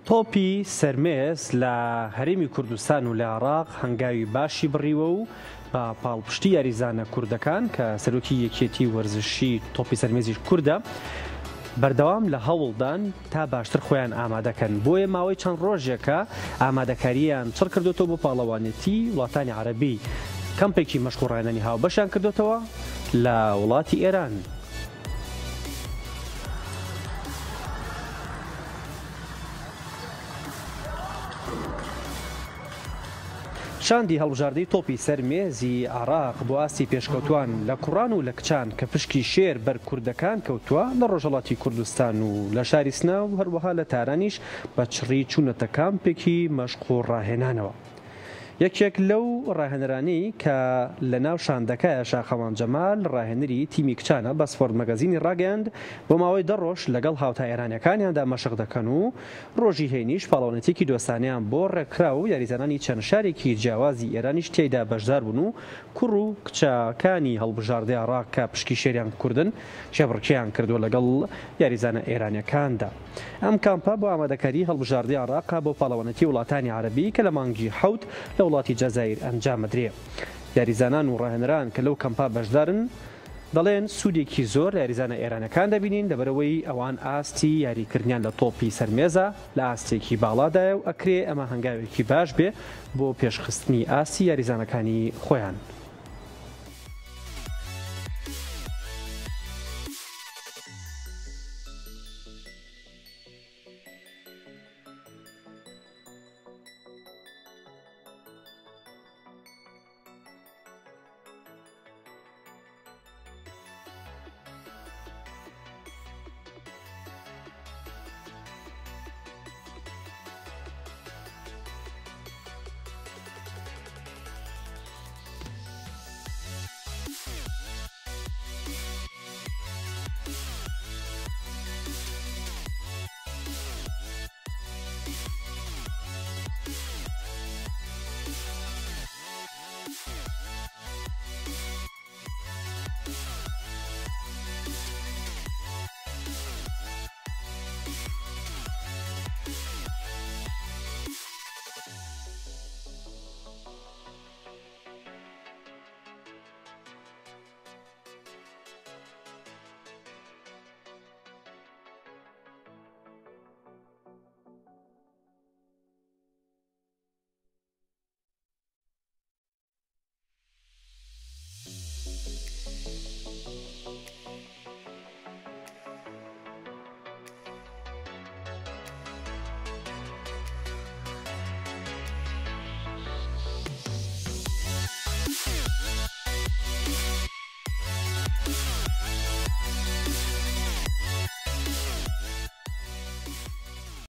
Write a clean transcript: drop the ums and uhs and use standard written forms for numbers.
تۆپی سەرمێز لە هەرێمی کوردستان و لە عێراق هەنگاوی باشی بڕیوە و بە پاڵپشتی یاریزانە کوردەکان کە سەرۆکی یەکێتی وەرزشی تۆپی سەرمێزی کوردە بەردەوام لە هەوڵدان تا باشتر خۆیان ئامادەکەن. بۆیە ماوەی چەند ڕۆژێکە ئامادەکاریان چڕ کردوتەوە بۆ پاڵەوانێتی وڵاتانی عەرەبی. کەمپێکی مەشقوڕێنەری هاوبەشیان کردوتەوە لە وڵاتی ئێران. شاندی هەڵبژاردەی تۆپی سەرمێزی عێراق بۆ ئاستی پێشکەوتوان لە کوڕان و لە کچان کە پشکی شێر بەر کوردەکان کەوتووە لە ڕۆژهەڵاتی کوردستان و لە شاری سنا و هەروەها لە تارانیش بە چڕی چوونەتە کامپێکی مەشق و ڕاهێنانەوە. یەکێک لەو ڕاهێنەرانی کە لە ناو شاندەکەیە شاخەوان جەمال ڕاهێنەری تیمی کچانە بە سپۆرت مەگەزینی ڕاگەیاند بۆ ماوەی 10 ڕۆژ لەگەڵ هاوتا ئێرانیەکانیاندا مەشق دەکەن و ڕۆژی هێنیش پاڵەوانێتێکی دۆستانیان بۆ ڕێکرا و یاریزانانی چەند شارێکی جیاوازی ئێرانیش تێیدا بەشدار بوون و کوڕ و کچەکانی هەڵبژاردەی عێراق کە پشکی شێریان کوردن شێبڕکێیان کردووە لەگەڵ یاریزانە ئێرانیەکاندا. ئەم کامپە بۆ ئامادەکاری هەڵبژاردەی عێراق بۆ پاڵەوانێتی وڵاتانی عەرەبی کە لە مانگی 7 لە وڵاتی جەزایر ئەنجامەدرێ. یاریزانان و ڕاهێنەران کە لەو کەمپا بەشدارن دەڵێن سوودێکی زۆر یاریزانە ئێرانەکان دەبینین لەبەرەوەی ئەوان ئاستی یاریکردنیان لە تۆپی سەرمێزە لە ئاستێکی باڵادایە و ئەکرێ ئەمە هەنگاوێکی باش بێ بۆ پێشخستنی ئاستی یاریزانەکانی خۆیان.